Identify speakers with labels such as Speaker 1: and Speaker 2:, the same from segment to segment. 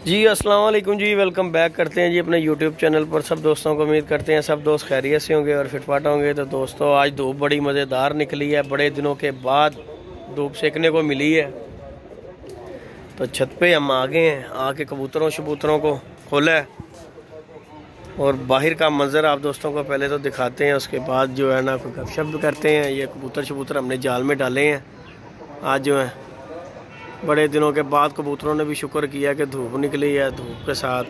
Speaker 1: जी अस्सलाम वालेकुम जी, welcome back करते हैं जी अपने यूट्यूब चैनल पर। सब दोस्तों को उम्मीद करते हैं सब दोस्त खैरियत से होंगे और फिटफाट होंगे। तो दोस्तों आज धूप बड़ी मज़ेदार निकली है, बड़े दिनों के बाद धूप सेकने को मिली है। तो छत पे हम आ गए हैं, आके कबूतरों शबूतरों को खोला है और बाहर का मंजर आप दोस्तों को पहले तो दिखाते हैं, उसके बाद जो है ना कोई गपशप करते हैं। ये कबूतर शबूतर हमने जाल में डाले हैं आज जो है। बड़े दिनों के बाद कबूतरों ने भी शुक्र किया कि धूप निकली है, धूप के साथ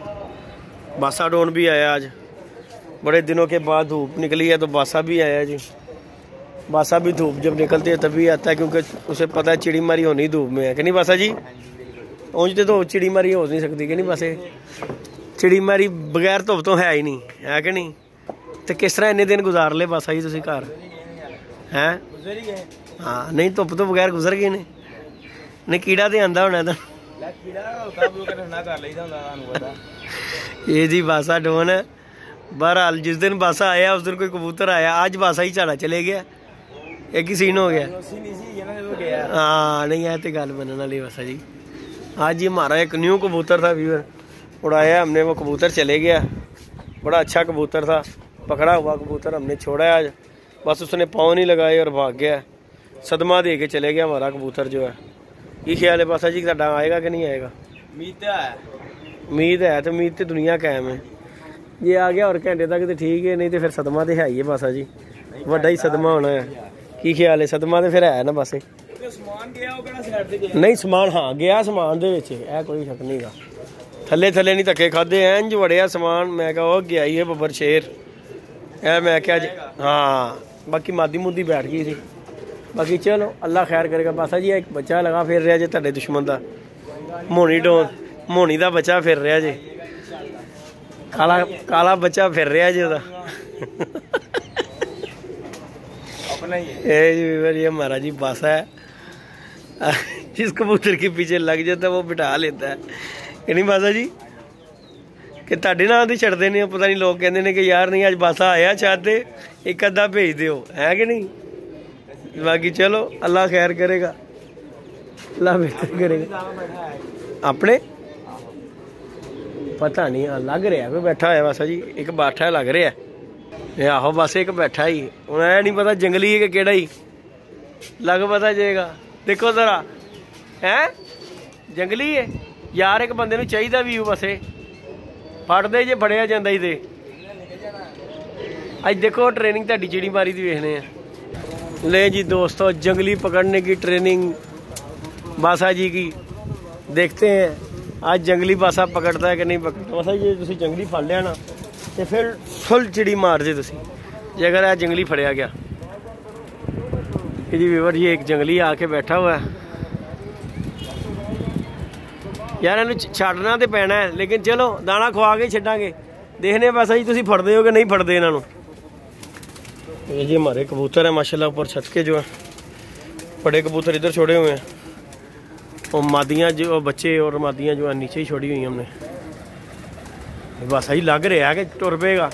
Speaker 1: बासा डोन भी आया आज। बड़े दिनों के बाद धूप निकली है तो बासा भी आया जी। बासा भी धूप जब निकलती है तभी आता है, क्योंकि उसे पता है चिड़ी मारी होनी धूप में है कि नहीं बासा जी। ऊँचते तो चिड़ी मारी हो नहीं सकती कि नहीं, बासे चिड़ी मारी बगैर धुप तो है ही नहीं, है कि नहीं। तो किस तरह इन्ने दिन गुजार ले बासा जी तुसी घर हैं? हाँ नहीं, धुप तो बगैर गुजर गए ने। नहीं कीड़ा तो आंदा होना था। ये जी बासा डोन है। बहरहाल जिस दिन बासा आया उस दिन कोई कबूतर आया, आज बासा ही झाड़ा चले गया। एक ही सीन हो गया। हाँ नहीं है तो गल बनने वाली बासा जी। आज ये हमारा एक न्यू कबूतर था व्यूअर, उड़ाया हमने, वो कबूतर चले गया। बड़ा अच्छा कबूतर था, पकड़ा हुआ कबूतर हमने छोड़ा आज, बस उसने पाँव नहीं लगाए और भाग गया। सदमा दे के चले गया हमारा कबूतर जो है। ये ख्याल है बासा जी साडा आएगा कि नहीं आएगा? उम्मीद है तो उम्मीद तो दुनिया कायम है। ये आ गया और घंटे तक तो ठीक है, नहीं तो फिर सदमा तो है ही है बासा जी, बड़ा ही सदमा होना है। की ख्याल है? सदमा तो फिर है ना बासे। नहीं समान हाँ गया, समान दे विच है कोई शक नहीं गा। थले थले नहीं धक्के खाधे, इंज वड़िया समान। मैं कहा वो गया ही है बब्बर शेर है। मैं क्या हाँ बाकी मादी मुदी बैठ गई थी। बाकी चलो अल्लाह खैर करेगा। बासा जी एक बच्चा लगा फिर रहा जे तुहाडे दुश्मन का, मोनी डोन मोनी का बच्चा फिर रहा जे, काला काला बच्चा फिर रहा जे ओदा। ये हमारा जी बासा है, जिस कबूतर के पीछे लग जाता है वो बिठा लेता है कि नहीं बासा जी। कि तुहाडे नाम तो छड़ते नहीं, पता नहीं लोग कहते हैं कि यार नहीं अज बासा आया चाहते एक अद्धा भेज दो, है कि नहीं। बाकी चलो अल्लाह खैर करेगा, अल्लाह बेहतर करेगा। अपने पता नहीं लग रहा कोई बैठा है बासा जी, एक बैठा लग रहा है। आहो बस एक बैठा ही, उन्हें नहीं पता जंगली है कि केड़ा ही, लग पता जाएगा। देखो जरा है जंगली है यार, एक बंदे नूं चाहिदा भी बसे फड़दे जे फड़िया जांदा ही। ते अज देखो ट्रेनिंग तुहाडी चिड़ी मारी दी वेखने हैं। ले जी दोस्तों जंगली पकड़ने की ट्रेनिंग बासा जी की, देखते हैं आज जंगली बासा पकड़ता है कि नहीं पकड़ता। बासा जी तुसी जंगली फड़ लिया ना तो फिर फुल चिड़ी मार जे तुसी, जे अगर यह जंगली फड़िया गया। जी व्यूअर ये एक जंगली आके बैठा हुआ है यार, इन्हें छाड़ना तो पैना है, लेकिन चलो दाना खुआ के छड्डांगे। देखने बासा जी तुसी फड़दे हो कि नहीं फड़दे इन्हों। ये जी हमारे कबूतर है माशाल्लाह ऊपर छत के जो है, बड़े कबूतर इधर छोड़े हुए हैं और मादियाँ जो बच्चे और मादियाँ जो है नीचे ही छोड़ी हुई हैं हमने। बस ही लग रहा है कि टुर पेगा।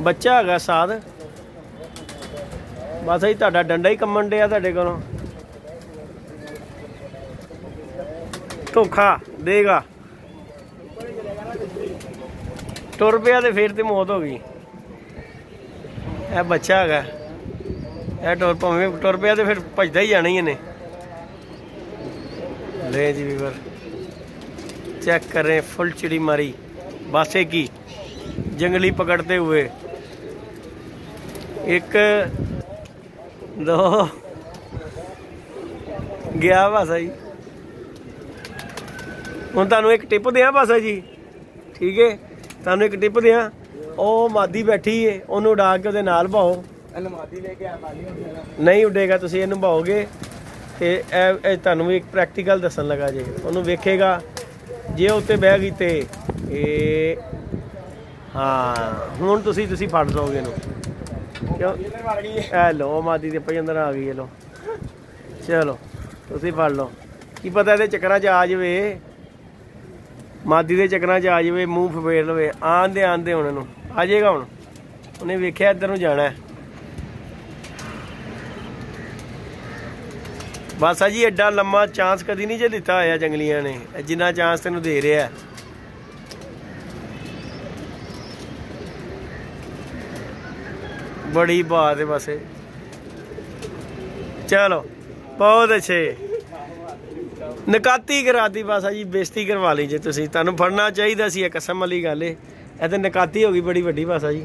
Speaker 1: बच्चा है साथ बस ही तुहाडा डंडा ही कम्मन डिया तुहाडे कोलों, धोखा देगा। टुर पिया तो फिर तो मौत हो गई। यह बच्चा है टुर पिया तो फिर भजदा ही जाना ही इन्हें। ले जी वीवर चेक करें फुल चिड़ी मारी बासे की, जंगली पकड़ते हुए। एक दो गया बासा जी। हुण तुहानूं एक टिप दियां बासा जी, ठीक है तुहानूं एक टिप दियां, ਉਹ मादी बैठी है ਉਹਨੂੰ ਉਡਾ ਕੇ ਉਹਦੇ ਨਾਲ ਭਾਓ। नहीं उडेगा, तुसीं ਇਹਨੂੰ ਭਾਓਗੇ ਤੇ ਇਹ ਤੁਹਾਨੂੰ ਵੀ ਇੱਕ ਪ੍ਰੈਕਟੀਕਲ ਦੱਸਣ ਲੱਗਾ ਜੇ। ਉਹਨੂੰ ਵੇਖੇਗਾ ਜੇ ਉੱਤੇ ਬਹਿ ਗਈ ਤੇ ਇਹ ਹਾਂ ਹੁਣ ਤੁਸੀਂ ਫੜ ਲਓਗੇ ਇਹਨੂੰ। ਕਿਉਂ ਇਹ ਲਓ ਮਾਦੀ ਦੇ ਪਈ ਅੰਦਰ ਆ ਗਈ। ਇਹ ਲਓ ਚਲੋ ਤੁਸੀਂ ਫੜ ਲਓ। ਕੀ ਪਤਾ ਇਹਦੇ ਚੱਕਰਾਂ 'ਚ ਆ ਜਾਵੇ, मादी के चक्कर च आ जाए, मूँह फपेड़ लवे। आंदे आंदे हुण इहनूं आ जाएगा। हुण उन्हें वेख्या इधर नूं जाना है। बासा जी एडा लम्मा चांस कदी नहीं जे दिता होया जंगलियां ने, जिन्ना चांस तेनू दे रहा है। बड़ी बात है बस। चलो बहुत अच्छे, नकाती करा दी बासा जी, बेइज्जती करवा ली जे तुसीं। तुहानू फड़ना चाहिए सी, कसम वाली गल है, ये तो नकाती हो गई बड़ी वड्डी बासा जी।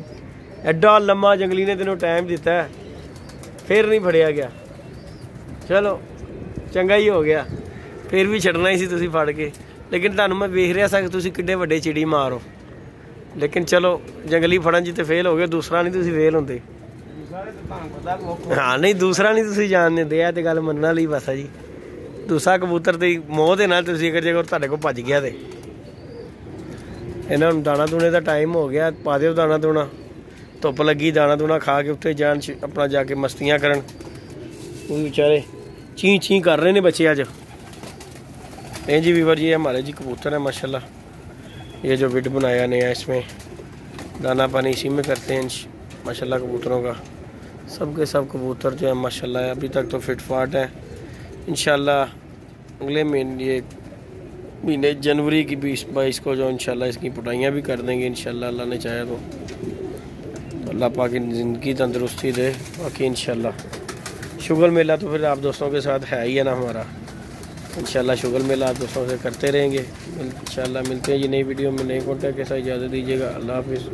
Speaker 1: एडा लम्मा जंगली ने तेनों टाइम दिता है, फिर नहीं फड़िया गया। चलो चंगा ही हो गया, फिर भी छड़ना ही सी तुसीं फड़ के, लेकिन तुहानू मैं वेख रहा सा कि तुसीं किड्डे वड्डे चिड़ी मार हो। लेकिन चलो जंगली फड़न जी तो फेल हो गए, दूसरा नहीं तुसीं फेल होंदे। हाँ नहीं दूसरा नहीं तुसीं जान देंदे, ये तो गल मनण वाली बासा जी। दूसरा कबूतर तो मोह दे नाल तुसीं अगर जेकर तुहाडे कोल भज गया तो इन्हां नूं दाना दूने का टाइम हो गया, पा दिओ दाना दूना। धुप्प लगी, दाना दूना खा के उत्थे जान अपना जाके मस्तियां करन। वो बेचारे ची ची कर रहे हैं बच्चे अज। नहीं जी वीवर जी हमारे जी कबूतर है माशाल्लाह, ये जो बिड बनाया नया, इसमें दाना पानी इसी में करते हैं माशाल्लाह कबूतरों का। सब के सब कबूतर जो है माशाल्लाह अभी तक तो फिट फाट है। इंशाल्लाह अगले महीने जनवरी की 20-22 को जो इंशाल्लाह इसकी पुटाइयाँ भी कर देंगे इंशाल्लाह, अल्लाह ने चाहे तो अल्लाह पाक की ज़िंदगी तंदुरुस्ती दे। बाकी इंशाल्लाह शुगल मेला तो फिर आप दोस्तों के साथ है ही है ना हमारा, इंशाल्लाह शुगल मेला आप दोस्तों से करते रहेंगे। इंशाल्लाह मिलते हैं जी नई वीडियो में, नए कॉन्टैक्ट के साथ। इजाज़त दीजिएगा, अल्लाह हाफिज़।